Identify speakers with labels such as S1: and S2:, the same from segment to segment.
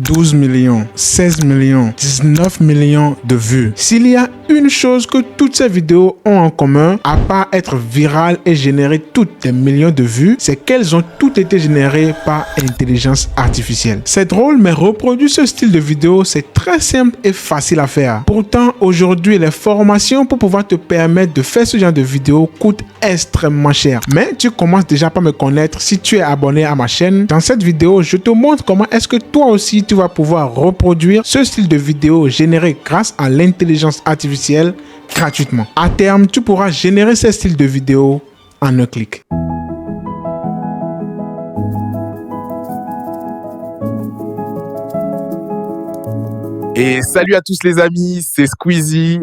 S1: 12 millions, 16 millions, 19 millions de vues. S'il y a une chose que toutes ces vidéos ont en commun, à part être virales et générer toutes des millions de vues, c'est qu'elles ont toutes été générées par intelligence artificielle. C'est drôle, mais reproduire ce style de vidéo, c'est très simple et facile à faire. Pourtant, aujourd'hui, les formations pour pouvoir te permettre de faire ce genre de vidéos coûtent extrêmement cher. Mais tu commences déjà par me connaître si tu es abonné à ma chaîne. Dans cette vidéo, je te montre comment est-ce que toi aussi tu vas pouvoir reproduire ce style de vidéo généré grâce à l'intelligence artificielle gratuitement. À terme, tu pourras générer ce style de vidéo en un clic.
S2: Et salut à tous les amis, c'est Squeezie.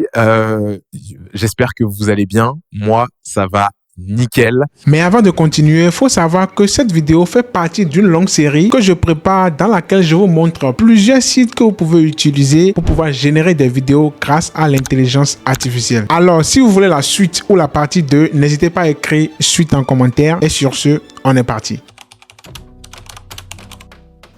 S2: J'espère que vous allez bien. Moi, ça va nickel.
S1: Mais avant de continuer, il faut savoir que cette vidéo fait partie d'une longue série que je prépare dans laquelle je vous montre plusieurs sites que vous pouvez utiliser pour pouvoir générer des vidéos grâce à l'intelligence artificielle. Alors, si vous voulez la suite ou la partie 2, n'hésitez pas à écrire suite en commentaire. Et sur ce, on est parti.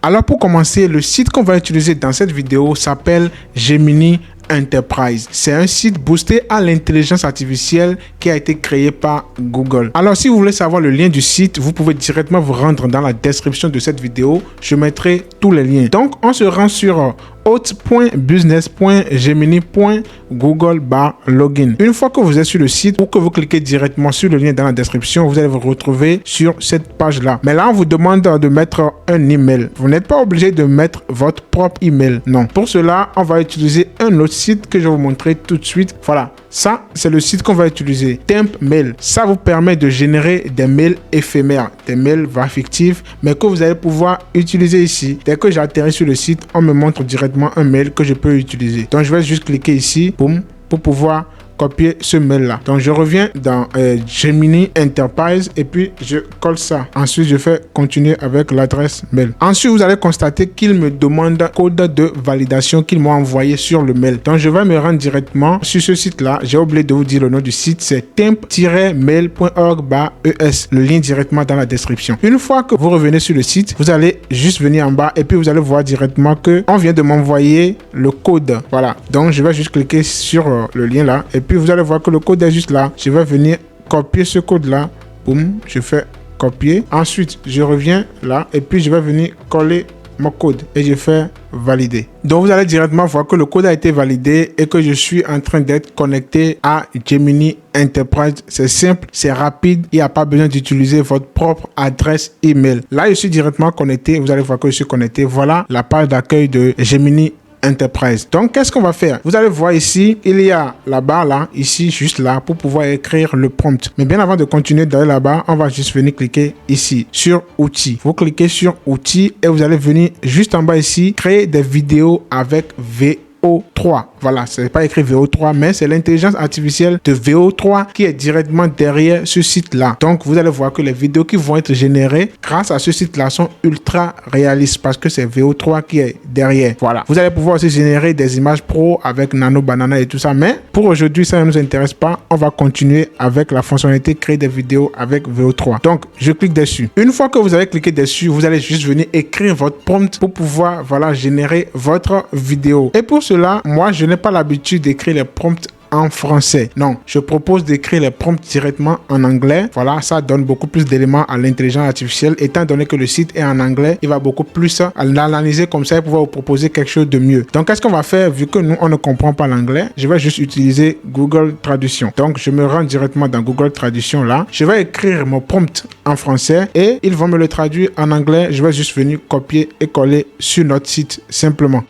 S1: Alors pour commencer, le site qu'on va utiliser dans cette vidéo s'appelle Gemini Enterprise. C'est un site boosté à l'intelligence artificielle qui a été créé par Google. Alors si vous voulez savoir le lien du site, vous pouvez directement vous rendre dans la description de cette vidéo. Je mettrai tous les liens. Donc on se rend sur hot.business.gemini.google/login. Une fois que vous êtes sur le site ou que vous cliquez directement sur le lien dans la description, vous allez vous retrouver sur cette page-là. Mais là, on vous demande de mettre un email. Vous n'êtes pas obligé de mettre votre propre email. Non. Pour cela, on va utiliser un autre site que je vais vous montrer tout de suite. Voilà. Ça, c'est le site qu'on va utiliser. Temp Mail. Ça vous permet de générer des mails éphémères, des mails fictifs, mais que vous allez pouvoir utiliser ici. Dès que j'atterris sur le site, on me montre directement un mail que je peux utiliser. Donc, je vais juste cliquer ici, boum, pour pouvoir copier ce mail là. Donc je reviens dans Gemini Enterprise et puis je colle ça. Ensuite je fais continuer avec l'adresse mail. Ensuite vous allez constater qu'il me demande code de validation qu'il m'a envoyé sur le mail. Donc je vais me rendre directement sur ce site là. J'ai oublié de vous dire le nom du site, c'est temp-mail.org/es. Le lien directement dans la description. Une fois que vous revenez sur le site, vous allez juste venir en bas et puis vous allez voir directement que on vient de m'envoyer le code. Voilà. Donc je vais juste cliquer sur le lien là et puis vous allez voir que le code est juste là. Je vais venir copier ce code là. Boum, je fais copier. Ensuite, je reviens là et puis je vais venir coller mon code et je fais valider. Donc vous allez directement voir que le code a été validé et que je suis en train d'être connecté à Gemini Enterprise. C'est simple, c'est rapide, il n'y a pas besoin d'utiliser votre propre adresse email. Là, je suis directement connecté. Vous allez voir que je suis connecté. Voilà la page d'accueil de Gemini Enterprise. Donc, qu'est-ce qu'on va faire? Vous allez voir ici, il y a la barre là, ici, juste là, pour pouvoir écrire le prompt. Mais bien avant de continuer d'aller là-bas, on va juste venir cliquer ici, sur outils. Vous cliquez sur outils et vous allez venir juste en bas ici, créer des vidéos avec VO3. Voilà, c'est pas écrit VO3, mais c'est l'intelligence artificielle de VO3 qui est directement derrière ce site-là. Donc, vous allez voir que les vidéos qui vont être générées grâce à ce site-là sont ultra réalistes parce que c'est VO3 qui est derrière. Voilà. Vous allez pouvoir aussi générer des images pro avec Nano Banana et tout ça. Mais pour aujourd'hui, ça ne nous intéresse pas. On va continuer avec la fonctionnalité créer des vidéos avec VO3. Donc, je clique dessus. Une fois que vous avez cliqué dessus, vous allez juste venir écrire votre prompt pour pouvoir, voilà, générer votre vidéo. Et pour cela, moi, je n'ai pas l'habitude d'écrire les prompts en français. Non, je propose d'écrire les prompts directement en anglais. Voilà, ça donne beaucoup plus d'éléments à l'intelligence artificielle. Étant donné que le site est en anglais, il va beaucoup plus l'analyser comme ça et pouvoir vous proposer quelque chose de mieux. Donc, qu'est-ce qu'on va faire vu que nous, on ne comprend pas l'anglais? Je vais juste utiliser Google Traduction. Donc, je me rends directement dans Google Traduction là. Je vais écrire mon prompt en français et ils vont me le traduire en anglais. Je vais juste venir copier et coller sur notre site simplement.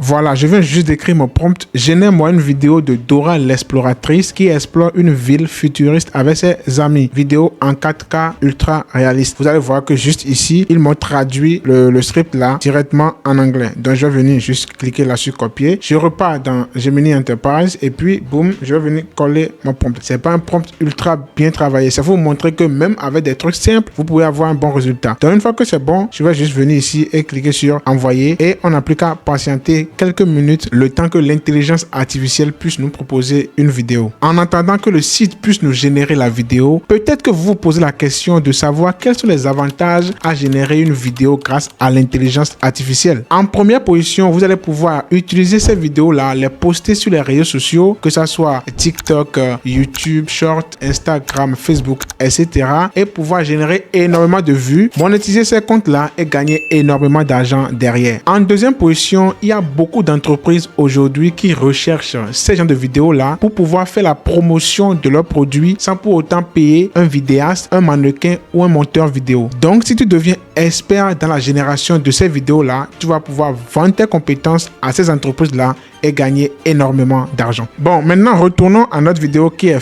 S1: Voilà, je viens juste d'écrire mon prompt. Génère-moi une vidéo de Dora l'exploratrice qui explore une ville futuriste avec ses amis. Vidéo en 4K ultra réaliste. Vous allez voir que juste ici, ils m'ont traduit le script là directement en anglais. Donc je vais venir juste cliquer là-dessus, copier. Je repars dans Gemini Enterprise et puis boum, je vais venir coller mon prompt. C'est pas un prompt ultra bien travaillé. Ça va vous montrer que même avec des trucs simples, vous pouvez avoir un bon résultat. Donc une fois que c'est bon, je vais juste venir ici et cliquer sur envoyer et on n'a plus qu'à patienter quelques minutes le temps que l'intelligence artificielle puisse nous proposer une vidéo. En attendant que le site puisse nous générer la vidéo, peut-être que vous vous posez la question de savoir quels sont les avantages à générer une vidéo grâce à l'intelligence artificielle. En première position, vous allez pouvoir utiliser ces vidéos-là, les poster sur les réseaux sociaux, que ce soit TikTok, YouTube, Short, Instagram, Facebook, etc. et pouvoir générer énormément de vues, monétiser ces comptes-là et gagner énormément d'argent derrière. En deuxième position, il y a beaucoup d'entreprises aujourd'hui qui recherchent ces genres de vidéos-là pour pouvoir faire la promotion de leurs produits sans pour autant payer un vidéaste, un mannequin ou un monteur vidéo. Donc, si tu deviens expert dans la génération de ces vidéos-là, tu vas pouvoir vendre tes compétences à ces entreprises-là et gagner énormément d'argent. Bon, maintenant, retournons à notre vidéo qui est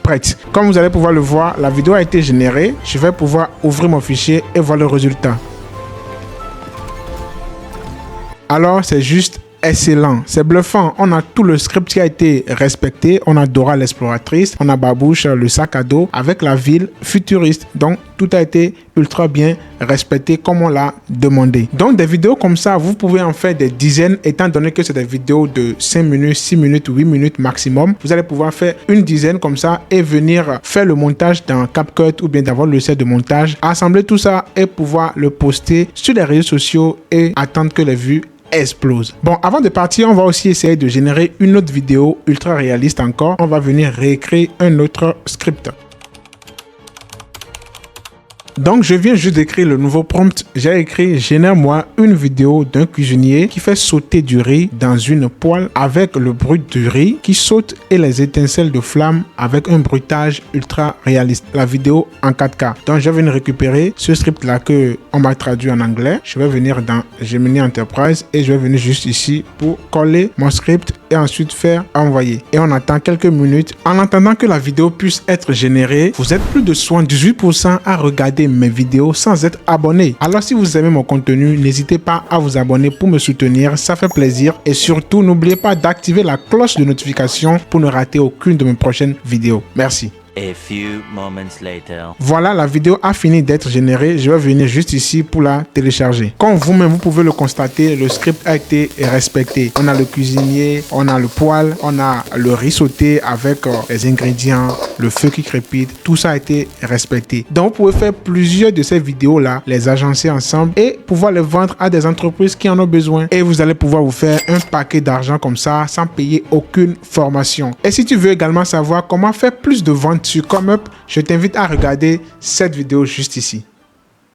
S1: prête. Comme vous allez pouvoir le voir, la vidéo a été générée. Je vais pouvoir ouvrir mon fichier et voir le résultat. Alors, c'est juste excellent, c'est bluffant. On a tout le script qui a été respecté. On a Dora l'exploratrice, on a Babouche le sac à dos avec la ville futuriste. Donc tout a été ultra bien respecté comme on l'a demandé. Donc des vidéos comme ça, vous pouvez en faire des dizaines étant donné que c'est des vidéos de 5 minutes, 6 minutes, 8 minutes maximum. Vous allez pouvoir faire une dizaine comme ça et venir faire le montage dans CapCut ou bien d'avoir le set de montage, assembler tout ça et pouvoir le poster sur les réseaux sociaux et attendre que les vues explose. Bon, avant de partir, on va aussi essayer de générer une autre vidéo ultra réaliste encore. On va venir réécrire un autre script. Donc, je viens juste d'écrire le nouveau prompt. J'ai écrit « Génère-moi une vidéo d'un cuisinier qui fait sauter du riz dans une poêle avec le bruit du riz qui saute et les étincelles de flamme avec un bruitage ultra réaliste. » La vidéo en 4K. Donc, je vais venir récupérer ce script-là que on m'a traduit en anglais. Je vais venir dans Gemini Enterprise et je vais venir juste ici pour coller mon script et ensuite faire envoyer. Et on attend quelques minutes. En attendant que la vidéo puisse être générée, vous êtes plus de 78% à regarder mes vidéos sans être abonné. Alors si vous aimez mon contenu, n'hésitez pas à vous abonner pour me soutenir, ça fait plaisir. Et surtout, n'oubliez pas d'activer la cloche de notification pour ne rater aucune de mes prochaines vidéos. Merci.
S3: A few moments later.
S1: Voilà, la vidéo a fini d'être générée. Je vais venir juste ici pour la télécharger. Comme vous-même, vous pouvez le constater, le script a été respecté. On a le cuisinier, on a le poêle, on a le riz sauté avec les ingrédients, le feu qui crépite. Tout ça a été respecté. Donc, vous pouvez faire plusieurs de ces vidéos-là, les agencer ensemble et pouvoir les vendre à des entreprises qui en ont besoin. Et vous allez pouvoir vous faire un paquet d'argent comme ça sans payer aucune formation. Et si tu veux également savoir comment faire plus de ventes sur ComeUp, je t'invite à regarder cette vidéo juste ici.